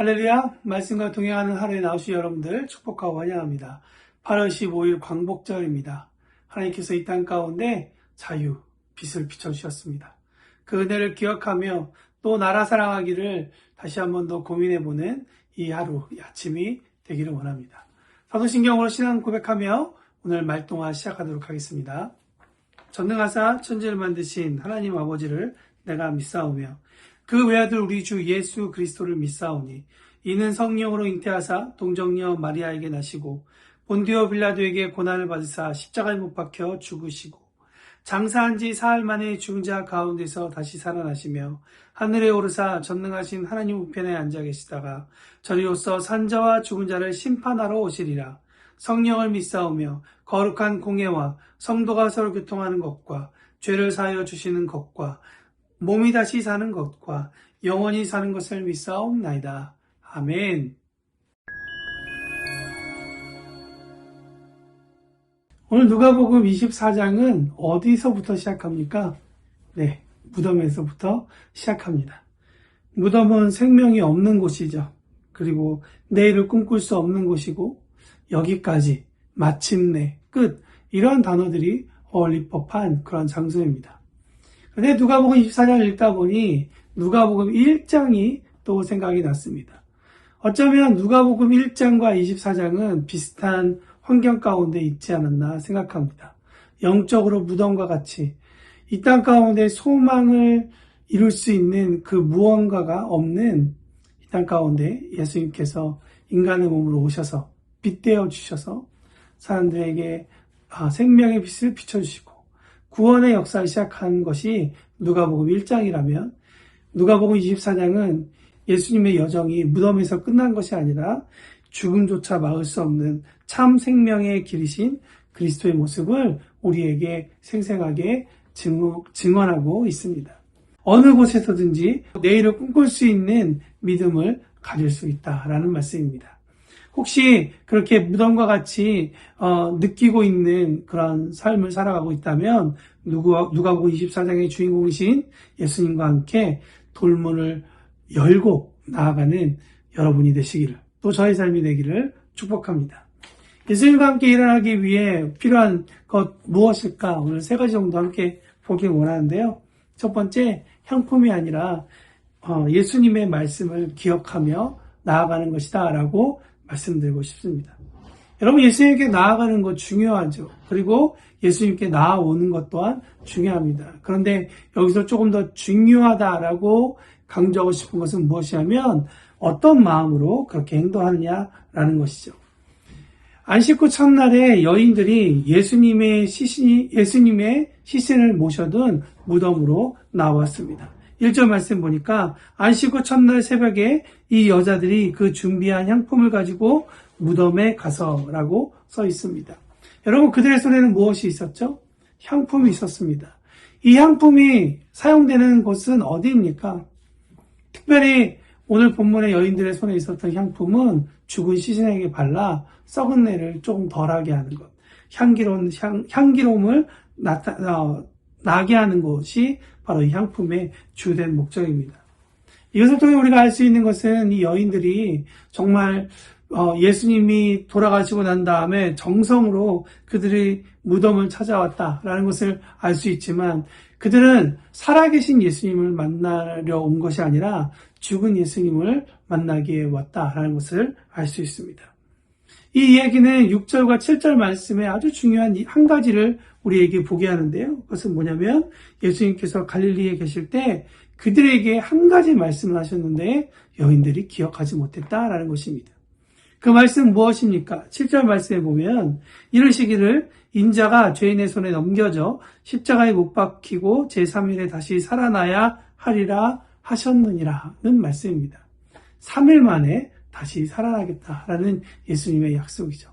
할렐루야, 말씀과 동행하는 하루에 나오신 여러분들 축복하고 환영합니다. 8월 15일 광복절입니다. 하나님께서 이 땅 가운데 자유, 빛을 비춰주셨습니다. 그 은혜를 기억하며 또 나라 사랑하기를 다시 한 번 더 고민해보는 이 하루, 이 아침이 되기를 원합니다. 사도신경으로 신앙 고백하며 오늘 말동화 시작하도록 하겠습니다. 전능하사 천지를 만드신 하나님 아버지를 내가 믿사오며 그 외아들 우리 주 예수 그리스도를 믿사오니 이는 성령으로 잉태하사 동정녀 마리아에게 나시고 본디오 빌라도에게 고난을 받으사 십자가에 못 박혀 죽으시고 장사한 지 사흘 만에 죽은 자 가운데서 다시 살아나시며 하늘에 오르사 전능하신 하나님 우편에 앉아 계시다가 저리로서 산자와 죽은 자를 심판하러 오시리라. 성령을 믿사오며 거룩한 공예와 성도가 서로 교통하는 것과 죄를 사하여 주시는 것과 몸이 다시 사는 것과 영원히 사는 것을 믿사옵나이다. 아멘. 오늘 누가복음 24장은 어디서부터 시작합니까? 네, 무덤에서부터 시작합니다. 무덤은 생명이 없는 곳이죠. 그리고 내일을 꿈꿀 수 없는 곳이고 여기까지, 마침내, 끝 이런 단어들이 어울릴 법한 그런 장소입니다. 근데 누가복음 24장을 읽다 보니 누가복음 1장이 또 생각이 났습니다. 어쩌면 누가복음 1장과 24장은 비슷한 환경 가운데 있지 않았나 생각합니다. 영적으로 무덤과 같이 이 땅 가운데 소망을 이룰 수 있는 그 무언가가 없는 이 땅 가운데 예수님께서 인간의 몸으로 오셔서 빛되어 주셔서 사람들에게 생명의 빛을 비춰주시고 구원의 역사를 시작한 것이 누가복음 1장이라면 누가복음 24장은 예수님의 여정이 무덤에서 끝난 것이 아니라 죽음조차 막을 수 없는 참 생명의 길이신 그리스도의 모습을 우리에게 생생하게 증언하고 있습니다. 어느 곳에서든지 내일을 꿈꿀 수 있는 믿음을 가질 수 있다라는 말씀입니다. 혹시 그렇게 무덤과 같이 느끼고 있는 그런 삶을 살아가고 있다면 누가복음 24장의 주인공이신 예수님과 함께 돌문을 열고 나아가는 여러분이 되시기를, 또 저의 삶이 되기를 축복합니다. 예수님과 함께 일어나기 위해 필요한 것 무엇일까? 오늘 세 가지 정도 함께 보길 원하는데요. 첫 번째, 향품이 아니라 예수님의 말씀을 기억하며 나아가는 것이다 라고 말씀드리고 싶습니다. 여러분, 예수님께 나아가는 것 중요하죠. 그리고 예수님께 나아오는 것 또한 중요합니다. 그런데 여기서 조금 더 중요하다라고 강조하고 싶은 것은 무엇이냐면 어떤 마음으로 그렇게 행동하느냐라는 것이죠. 안식 후 첫날에 여인들이 예수님의 시신을 모셔둔 무덤으로 나왔습니다. 1절 말씀 보니까 안식 후 첫날 새벽에 이 여자들이 그 준비한 향품을 가지고 무덤에 가서라고 써 있습니다. 여러분, 그들의 손에는 무엇이 있었죠? 향품이 있었습니다. 이 향품이 사용되는 곳은 어디입니까? 특별히 오늘 본문의 여인들의 손에 있었던 향품은 죽은 시신에게 발라 썩은 내를 조금 덜하게 하는 것, 향기로움을 나게 하는 것이 바로 이 향품의 주된 목적입니다. 이것을 통해 우리가 알 수 있는 것은 이 여인들이 정말 예수님이 돌아가시고 난 다음에 정성으로 그들이 무덤을 찾아왔다라는 것을 알 수 있지만 그들은 살아계신 예수님을 만나려 온 것이 아니라 죽은 예수님을 만나기에 왔다라는 것을 알 수 있습니다. 이 이야기는 6절과 7절 말씀에 아주 중요한 한 가지를 우리에게 보게 하는데요. 그것은 뭐냐면 예수님께서 갈릴리에 계실 때 그들에게 한 가지 말씀을 하셨는데 여인들이 기억하지 못했다라는 것입니다. 그 말씀은 무엇입니까? 7절 말씀에 보면 이르시기를 인자가 죄인의 손에 넘겨져 십자가에 못 박히고 제3일에 다시 살아나야 하리라 하셨느니라는 말씀입니다. 3일 만에 다시 살아나겠다라는 예수님의 약속이죠.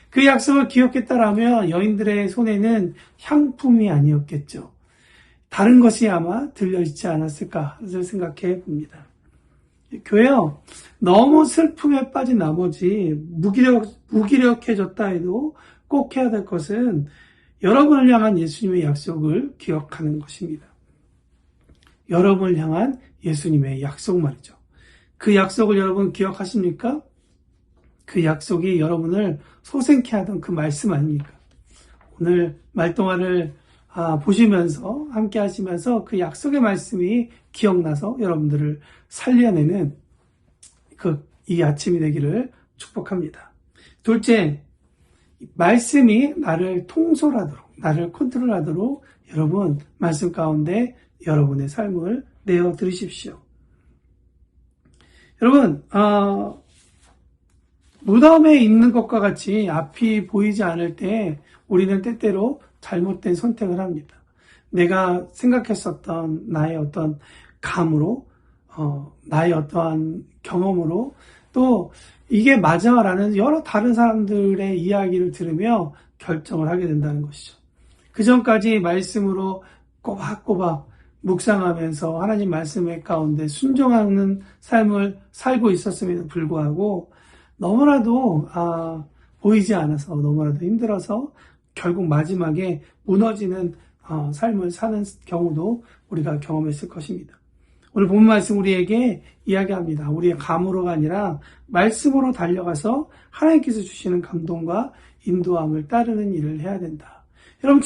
그 약속을 기억했다라면 여인들의 손에는 향품이 아니었겠죠. 다른 것이 아마 들려있지 않았을까 생각해 봅니다. 교회요, 너무 슬픔에 빠진 나머지 무기력해졌다 해도 꼭 해야 될 것은 여러분을 향한 예수님의 약속을 기억하는 것입니다. 여러분을 향한 예수님의 약속 말이죠. 그 약속을 여러분 기억하십니까? 그 약속이 여러분을 소생케 하던 그 말씀 아닙니까? 오늘 말동화를 보시면서 함께 하시면서 그 약속의 말씀이 기억나서 여러분들을 살려내는 이 아침이 되기를 축복합니다. 둘째, 말씀이 나를 통솔하도록, 나를 컨트롤하도록 여러분 말씀 가운데 여러분의 삶을 내어 들으십시오. 여러분, 무덤에 있는 것과 같이 앞이 보이지 않을 때 우리는 때때로 잘못된 선택을 합니다. 내가 생각했었던 나의 어떤 감으로, 나의 어떠한 경험으로 또 이게 맞아라는 여러 다른 사람들의 이야기를 들으며 결정을 하게 된다는 것이죠. 그 전까지 말씀으로 꼬박꼬박 묵상하면서 하나님 말씀의 가운데 순종하는 삶을 살고 있었음에도 불구하고 너무나도 보이지 않아서 너무나도 힘들어서 결국 마지막에 무너지는 삶을 사는 경우도 우리가 경험했을 것입니다. 오늘 본 말씀 우리에게 이야기합니다. 우리의 감으로가 아니라 말씀으로 달려가서 하나님께서 주시는 감동과 인도함을 따르는 일을 해야 된다. 여러분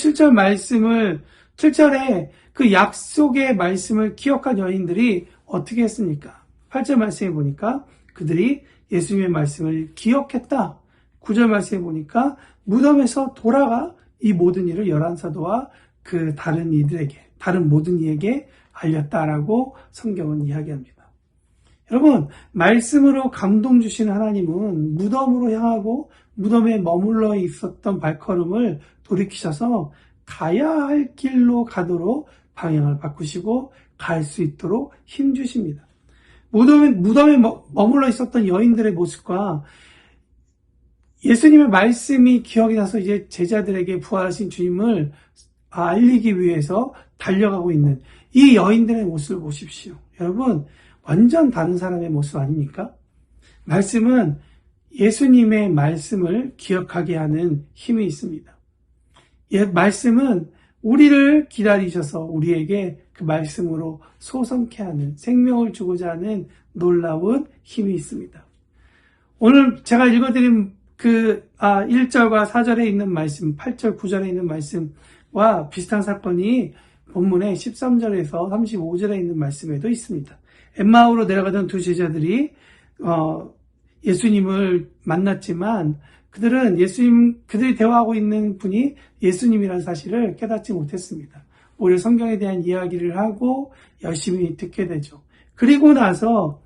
7절에 그 약속의 말씀을 기억한 여인들이 어떻게 했습니까? 8절 말씀에 보니까 그들이 예수님의 말씀을 기억했다. 9절 말씀에 보니까 무덤에서 돌아가 이 모든 일을 11사도와 그 다른 모든 이에게 알렸다라고 성경은 이야기합니다. 여러분, 말씀으로 감동 주시는 하나님은 무덤으로 향하고 무덤에 머물러 있었던 발걸음을 돌이키셔서 가야 할 길로 가도록 방향을 바꾸시고 갈 수 있도록 힘주십니다. 무덤에 머물러 있었던 여인들의 모습과 예수님의 말씀이 기억이 나서 이제 제자들에게 부활하신 주님을 알리기 위해서 달려가고 있는 이 여인들의 모습을 보십시오. 여러분, 완전 다른 사람의 모습 아닙니까? 말씀은 예수님의 말씀을 기억하게 하는 힘이 있습니다. 말씀은 우리를 기다리셔서 우리에게 그 말씀으로 소성케 하는, 생명을 주고자 하는 놀라운 힘이 있습니다. 오늘 제가 읽어드린 1절과 4절에 있는 말씀, 8절, 9절에 있는 말씀과 비슷한 사건이 본문의 13절에서 35절에 있는 말씀에도 있습니다. 엠마오로 내려가던 두 제자들이 예수님을 만났지만 그들이 대화하고 있는 분이 예수님이라는 사실을 깨닫지 못했습니다. 오히려 성경에 대한 이야기를 하고 열심히 듣게 되죠. 그리고 나서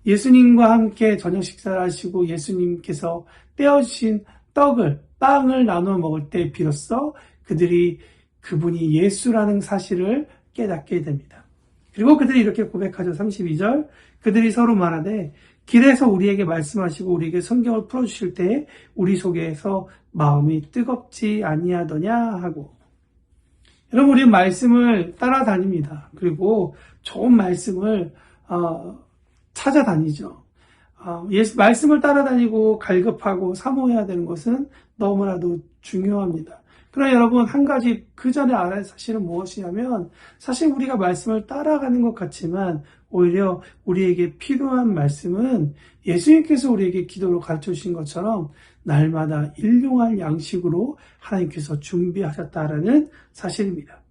예수님과 함께 저녁 식사를 하시고 예수님께서 떼어주신 빵을 나눠 먹을 때 비로소 그분이 예수라는 사실을 깨닫게 됩니다. 그리고 그들이 이렇게 고백하죠. 32절. 그들이 서로 말하되 길에서 우리에게 말씀하시고 우리에게 성경을 풀어주실 때 우리 속에서 마음이 뜨겁지 아니하더냐 하고. 여러분, 우리 말씀을 따라다닙니다. 그리고 좋은 말씀을 찾아다니죠. 말씀을 따라다니고 갈급하고 사모해야 되는 것은 너무나도 중요합니다. 그러나 여러분, 한 가지 그 전에 알아야 할 사실은 무엇이냐면 사실 우리가 말씀을 따라가는 것 같지만 오히려 우리에게 필요한 말씀은 예수님께서 우리에게 기도로 가르쳐 주신 것처럼 날마다 일용할 양식으로 하나님께서 준비하셨다라는 사실입니다.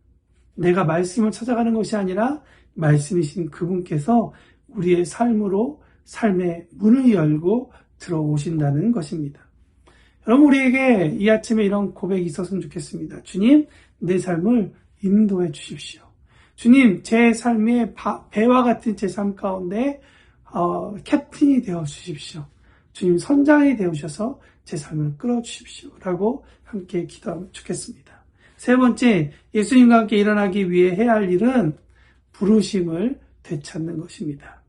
내가 말씀을 찾아가는 것이 아니라 말씀이신 그분께서 우리의 삶의 문을 열고 들어오신다는 것입니다. 여러분, 우리에게 이 아침에 이런 고백이 있었으면 좋겠습니다. 주님, 내 삶을 인도해 주십시오. 주님, 제 삶의 배와 같은 제 삶 가운데 캡틴이 되어 주십시오. 주님, 선장이 되어주셔서 제 삶을 끌어주십시오. 라고 함께 기도하면 좋겠습니다. 세 번째, 예수님과 함께 일어나기 위해 해야 할 일은 부르심을 되찾는 것입니다.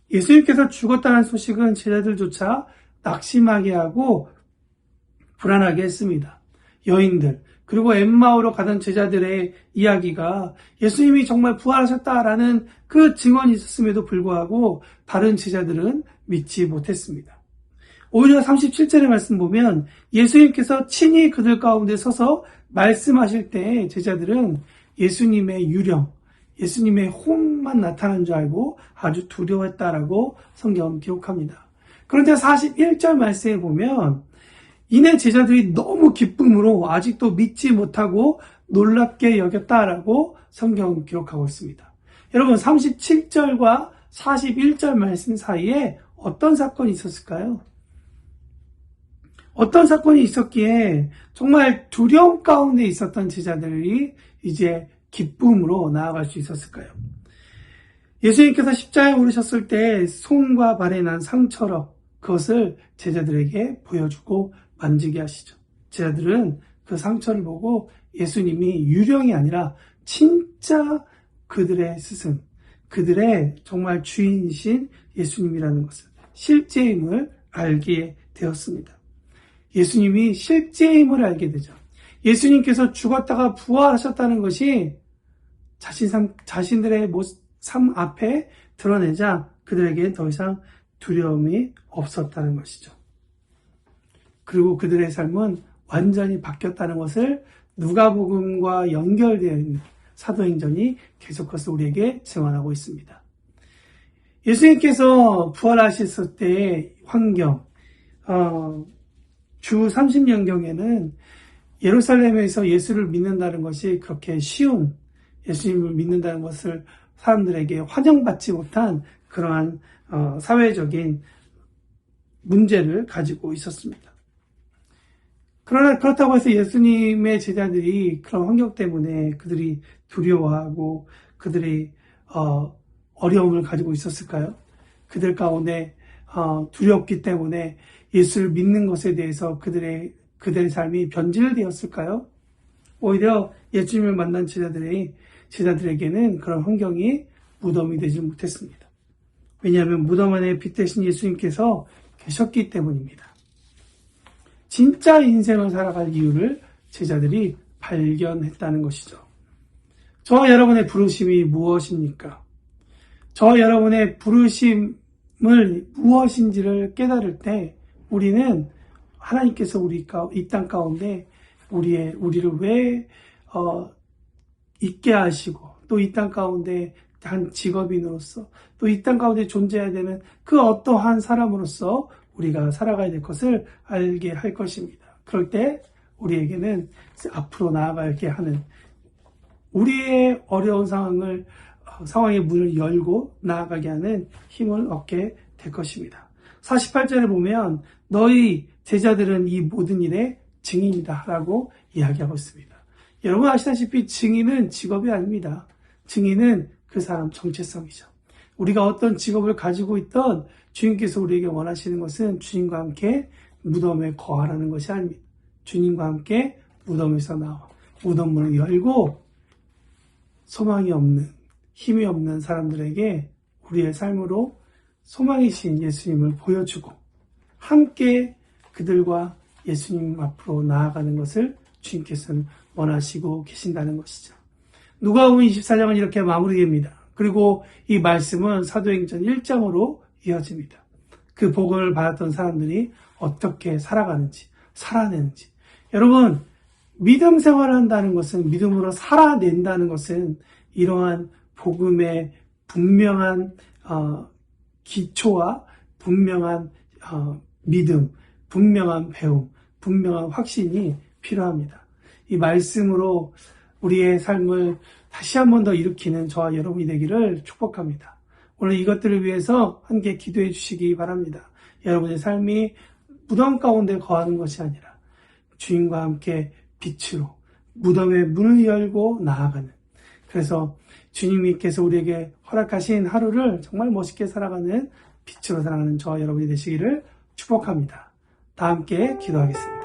예수님께서 죽었다는 소식은 제자들조차 낙심하게 하고 불안하게 했습니다. 여인들, 그리고 엠마오로 가던 제자들의 이야기가 예수님이 정말 부활하셨다라는 그 증언이 있었음에도 불구하고 다른 제자들은 믿지 못했습니다. 오히려 37절의 말씀 보면 예수님께서 친히 그들 가운데 서서 말씀하실 때 제자들은 예수님의 유령, 예수님의 혼만 나타난 줄 알고 아주 두려워했다라고 성경은 기록합니다. 그런데 41절 말씀에 보면 이내 제자들이 너무 기쁨으로 아직도 믿지 못하고 놀랍게 여겼다라고 성경은 기록하고 있습니다. 여러분 37절과 41절 말씀 사이에 어떤 사건이 있었을까요? 어떤 사건이 있었기에 정말 두려움 가운데 있었던 제자들이 이제 기쁨으로 나아갈 수 있었을까요? 예수님께서 십자가에 오르셨을 때 손과 발에 난 상처로 그것을 제자들에게 보여주고 만지게 하시죠. 제자들은 그 상처를 보고 예수님이 유령이 아니라 진짜 그들의 스승, 그들의 정말 주인이신 예수님이라는 것을, 실제임을 알게 되었습니다. 예수님이 실제임을 알게 되죠. 예수님께서 죽었다가 부활하셨다는 것이 자신들의 삶 앞에 드러내자 그들에게 더 이상 두려움이 없었다는 것이죠. 그리고 그들의 삶은 완전히 바뀌었다는 것을 누가복음과 연결되어 있는 사도행전이 계속해서 우리에게 증언하고 있습니다. 예수님께서 부활하셨을 때의 환경, 주 30년경에는 예루살렘에서 예수를 믿는다는 것이 그렇게 쉬운, 예수님을 믿는다는 것을 사람들에게 환영받지 못한 그러한 사회적인 문제를 가지고 있었습니다. 그러나 그렇다고 해서 예수님의 제자들이 그런 환경 때문에 그들이 두려워하고 그들이 어려움을 가지고 있었을까요? 그들 가운데 두렵기 때문에 예수를 믿는 것에 대해서 그들의 삶이 변질되었을까요? 오히려 예수님을 만난 제자들에게는 그런 환경이 무덤이 되지 못했습니다. 왜냐하면 무덤 안에 빛 대신 예수님께서 계셨기 때문입니다. 진짜 인생을 살아갈 이유를 제자들이 발견했다는 것이죠. 저와 여러분의 부르심이 무엇입니까? 저와 여러분의 부르심을 무엇인지를 깨달을 때 우리는 하나님께서 이 땅 가운데 우리를 왜 있게 하시고 또 이 땅 가운데 한 직업인으로서 또 이 땅 가운데 존재해야 되는 그 어떠한 사람으로서 우리가 살아가야 될 것을 알게 할 것입니다. 그럴 때 우리에게는 앞으로 나아가게 하는 우리의 어려운 상황의 문을 열고 나아가게 하는 힘을 얻게 될 것입니다. 48절에 보면 너희 제자들은 이 모든 일의 증인이다 라고 이야기하고 있습니다. 여러분 아시다시피 증인은 직업이 아닙니다. 증인은 그 사람 정체성이죠. 우리가 어떤 직업을 가지고 있던 주님께서 우리에게 원하시는 것은 주님과 함께 무덤에 거하라는 것이 아닙니다. 주님과 함께 무덤에서 나와 무덤 문을 열고 소망이 없는, 힘이 없는 사람들에게 우리의 삶으로 소망이신 예수님을 보여주고 함께 그들과 예수님 앞으로 나아가는 것을 주님께서는 원하시고 계신다는 것이죠. 누가복음 24장은 이렇게 마무리됩니다. 그리고 이 말씀은 사도행전 1장으로 이어집니다. 그 복음을 받았던 사람들이 어떻게 살아내는지. 여러분, 믿음 생활을 한다는 것은, 믿음으로 살아낸다는 것은 이러한 복음의 분명한 기초와 분명한 믿음, 분명한 배움, 분명한 확신이 필요합니다. 이 말씀으로 우리의 삶을 다시 한 번 더 일으키는 저와 여러분이 되기를 축복합니다. 오늘 이것들을 위해서 함께 기도해 주시기 바랍니다. 여러분의 삶이 무덤 가운데 거하는 것이 아니라 주님과 함께 빛으로 무덤의 문을 열고 나아가는, 그래서 주님께서 우리에게 허락하신 하루를 정말 멋있게 살아가는 빛으로 살아가는 저와 여러분이 되시기를 축복합니다. 다 함께 기도하겠습니다.